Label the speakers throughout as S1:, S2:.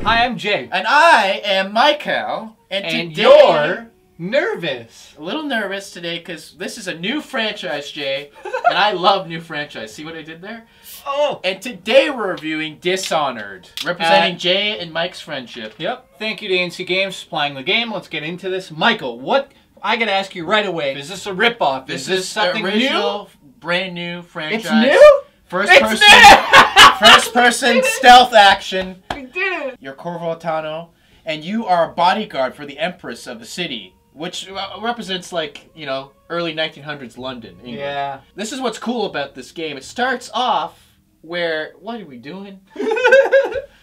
S1: Hi, I'm Jay.
S2: And I am Michael.
S1: And you're nervous.
S2: A little nervous today because this is a new franchise, Jay. And I love new franchise. See what I did there?
S1: Oh!
S2: And today we're reviewing Dishonored, representing Jay and Mike's friendship.
S1: Yep. Thank you to A&C Games for supplying the game. Let's get into this. Michael, what? I gotta ask you right away. Is this a ripoff?
S2: This is something original, brand new franchise.
S1: It's new?
S2: First person stealth action.
S1: We did it!
S2: You're Corvo Altano, and you are a bodyguard for the Empress of the city, which represents, like, you know, early 1900s London, England.
S1: Yeah.
S2: This is what's cool about this game. It starts off where... What are we doing?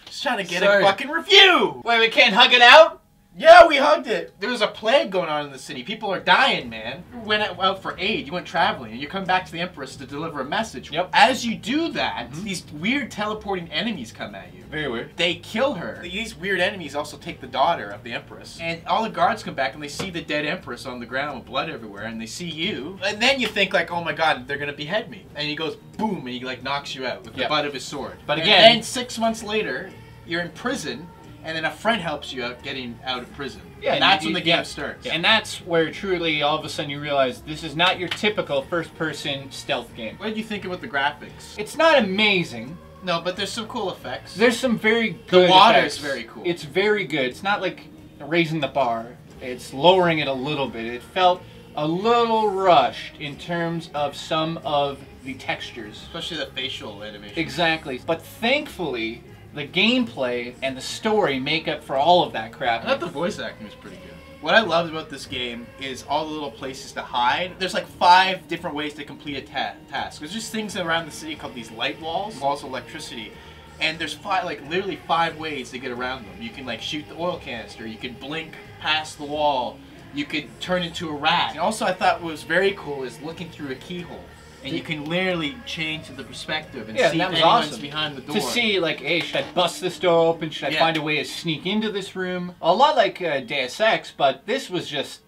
S2: Just trying to get a fucking review!
S1: Wait, we can't hug it out?
S2: Yeah, we hugged it. There was a plague going on in the city. People are dying, man. You went out for aid. You went traveling, and you come back to the Empress to deliver a message.
S1: Yep.
S2: As you do that, these weird teleporting enemies come at you.
S1: Very weird.
S2: They kill her. These weird enemies also take the daughter of the Empress. And all the guards come back, and they see the dead Empress on the ground with blood everywhere, and they see you. And then you think, like, oh my god, they're gonna behead me. And he goes, boom, and he, like, knocks you out with the butt of his sword.
S1: But again...
S2: And then 6 months later, you're in prison, and then a friend helps you out getting out of prison.
S1: Yeah,
S2: and that's when the game starts.
S1: And that's where truly all of a sudden you realize this is not your typical first-person stealth game.
S2: What did you think about the graphics?
S1: It's not amazing.
S2: No, but there's some cool effects.
S1: There's some very good
S2: The water
S1: effects.
S2: is very cool.
S1: It's very good. It's not like raising the bar. It's lowering it a little bit. It felt a little rushed in terms of some of the textures.
S2: Especially the facial animation.
S1: Exactly. But thankfully, the gameplay and the story make up for all of that crap.
S2: I thought the voice acting was pretty good. What I loved about this game is all the little places to hide. There's like 5 different ways to complete a task. There's just things around the city called these light walls of electricity. And there's literally 5 ways to get around them. You can like shoot the oil canister, you can blink past the wall, you could turn into a rat. And also I thought what was very cool is looking through a keyhole. And you can literally change the perspective and see if anyone's behind the door.
S1: To see, like, hey, should I bust this door open? Should I find a way to sneak into this room? A lot like Deus Ex, but this was just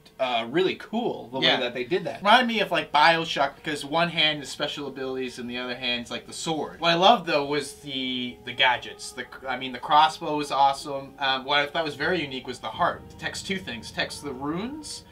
S1: really cool, the way that they did that.
S2: Reminded me of, like, Bioshock, because one hand is special abilities and the other hand's, like, the sword. What I loved, though, was the gadgets. I mean, the crossbow was awesome. What I thought was very unique was the heart. It detects 2 things. It detects the runes,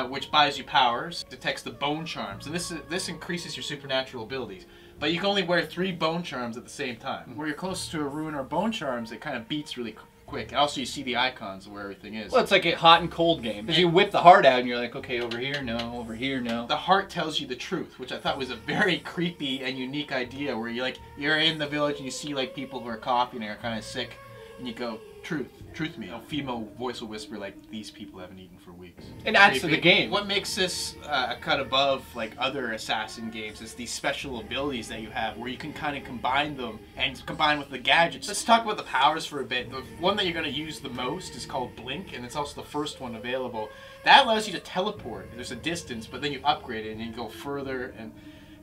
S2: which buys you powers, detects the bone charms, and this increases your supernatural abilities. But you can only wear 3 bone charms at the same time. Where you're close to a rune or bone charms, it kind of beats really quick. And also you see the icons of where everything is.
S1: Well, it's like a hot and cold game. Because you whip the heart out and you're like, okay, over here, no, over here, no.
S2: The heart tells you the truth, which I thought was a very creepy and unique idea, where you're in the village and you see like people who are coughing and are kind of sick, and you go, truth me. A female voice will whisper like, these people haven't eaten for weeks.
S1: It adds to the game.
S2: What makes this a cut above like other assassin games is these special abilities that you have, where you can kind of combine them and combine with the gadgets. Let's talk about the powers for a bit. The one that you're going to use the most is called Blink, and it's also the first one available. That allows you to teleport. There's a distance, but then you upgrade it and you go further and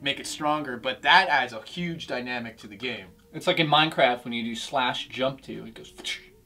S2: make it stronger, but that adds a huge dynamic to the game.
S1: It's like in Minecraft when you do slash jump to, it goes...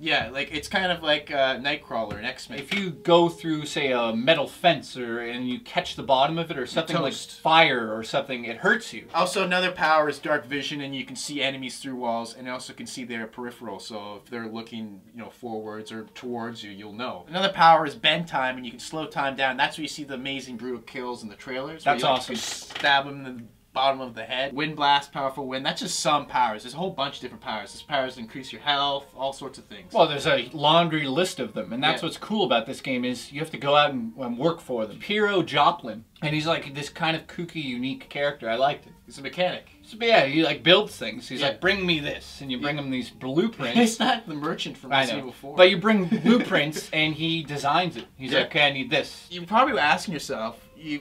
S2: Yeah, like it's kind of like Nightcrawler in X-Men.
S1: If you go through, say, a metal fence and you catch the bottom of it or something like fire or something, it hurts you. Also, another power is dark vision, and you can see enemies through walls, and you also can see their peripheral. So if they're looking, you know, forwards or towards you, you'll know. Another power is bend time, and you can slow time down. That's where you see the amazing brutal kills in the trailers. That's awesome.
S2: You stab them in the bottom of the head. Wind blast, powerful wind. That's just some powers. There's a whole bunch of different powers. There's powers to increase your health, all sorts of things. Well, there's a laundry list of them, and that's what's cool about this game is you have to go out and work for them. Piero Joplin, and he's like this kind of kooky, unique character. I liked it. He's a mechanic. So, yeah, he like builds things. He's like, bring me this, and you bring him these blueprints. He's not the merchant from Resident Evil 4.
S1: But you bring blueprints, and he designs it. He's like, okay, I need this.
S2: You're probably asking yourself,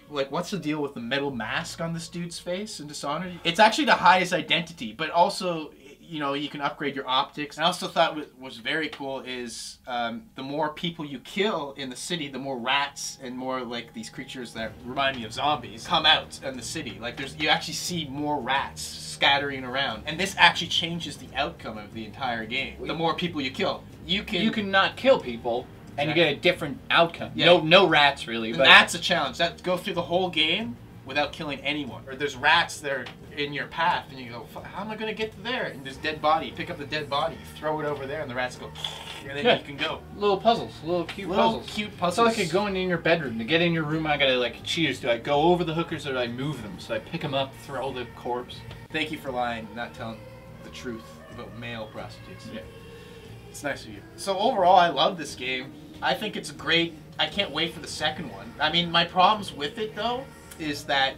S2: like, what's the deal with the metal mask on this dude's face in Dishonored? It's actually to hide his identity, but also you know, you can upgrade your optics. I also thought what was very cool is the more people you kill in the city, the more rats and more like these creatures that remind me of zombies come out in the city. Like you actually see more rats scattering around, and this actually changes the outcome of the entire game. The more people you kill, you can
S1: not kill people. And you get a different outcome. Yeah. No rats really.
S2: But that's a challenge. That go through the whole game without killing anyone. Or there's rats that are in your path, and you go, how am I gonna get to there? And there's dead body. You pick up the dead body, you throw it over there, and the rats go, and then you can go.
S1: Little puzzles, little cute puzzles. So like going in your bedroom. To get in your room, I gotta like choose. Do I go over the hookers or do I move them? So I pick them up, throw the corpse.
S2: Thank you for lying, not telling the truth about male prostitutes. Yeah. It's nice of you. So overall, I love this game. I think it's great. I can't wait for the second one. I mean, my problems with it, though, is that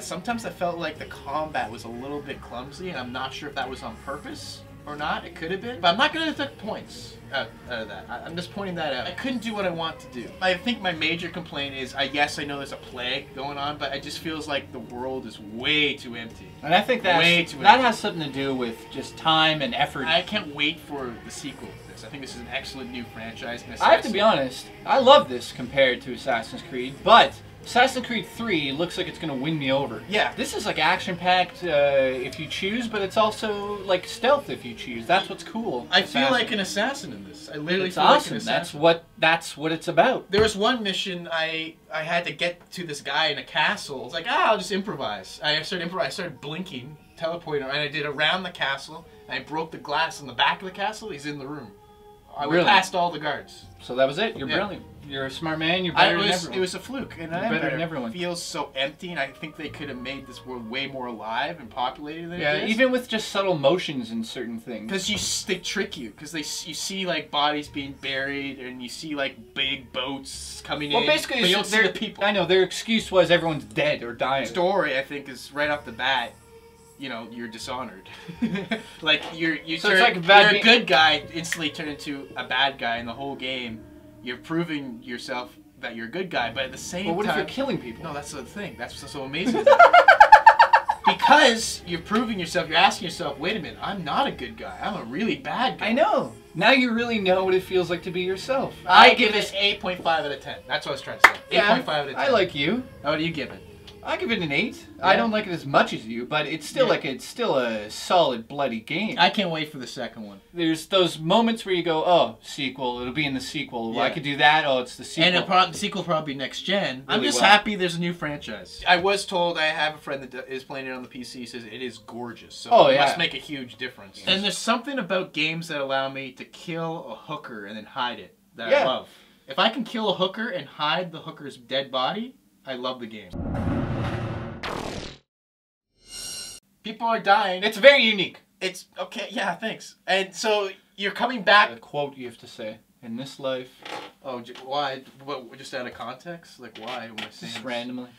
S2: sometimes I felt like the combat was a little bit clumsy, and I'm not sure if that was on purpose or not. It could have been. But I'm not going to deduct points out of that. I'm just pointing that out. I couldn't do what I want to do. I think my major complaint is, yes, I know there's a plague going on, but it just feels like the world is way too empty.
S1: And I think that has something to do with just time and effort.
S2: I can't wait for the sequel. I think this is an excellent new franchise.
S1: I have to be honest, I love this compared to Assassin's Creed, but Assassin's Creed 3 looks like it's going to win me over.
S2: Yeah.
S1: This is like action-packed if you choose, but it's also like stealth if you choose. That's what's cool.
S2: I feel like an assassin in this. I literally feel
S1: awesome.
S2: Like an assassin.
S1: That's what it's about.
S2: There was one mission I had to get to this guy in a castle. I was like, I'll just improvise. I started blinking, teleporting, and I did around the castle, and I broke the glass in the back of the castle. He's in the room. I went past all the guards.
S1: So that was it. You're brilliant. You're a smart man. You're better than everyone.
S2: It was a fluke, and
S1: you're better than everyone.
S2: It feels so empty, and I think they could have made this world way more alive and populated than it is.
S1: Even with just subtle motions in certain things.
S2: Because they trick you. Because you see like bodies being buried, and you see like big boats coming in.
S1: Well, basically,
S2: but you don't see the people.
S1: I know their excuse was everyone's dead or dying.
S2: The story, I think, is right off the bat. You know, you're Dishonored. Like you're a good guy, instantly turn into a bad guy in the whole game. You're proving yourself that you're a good guy, but at the same time...
S1: Well, what if you're killing people?
S2: No, that's the thing. That's what's so amazing. Because you're proving yourself, you're asking yourself, wait a minute, I'm not a good guy. I'm a really bad guy.
S1: I know. Now you really know what it feels like to be yourself.
S2: I give it 8.5 out of 10. That's what I was trying to say. 8.5 out of 10.
S1: I like you.
S2: How do you give it?
S1: I give it an 8. Yeah. I don't like it as much as you, but it's still it's still a solid bloody game.
S2: I can't wait for the second one.
S1: There's those moments where you go, oh, sequel, it'll be in the sequel. Well, I could do that. Oh, it's the sequel.
S2: And the sequel will probably be next gen. I'm just happy there's a new franchise. I was told, I have a friend that is playing it on the PC, says it is gorgeous. So it must make a huge difference. And there's something about games that allow me to kill a hooker and then hide it that I love. If I can kill a hooker and hide the hooker's dead body, I love the game. People are dying.
S1: It's very unique.
S2: It's okay. Yeah, thanks. And so you're coming back.
S1: A quote you have to say in this life.
S2: Oh, why? What? Just out of context? Like why am I saying?
S1: Just randomly.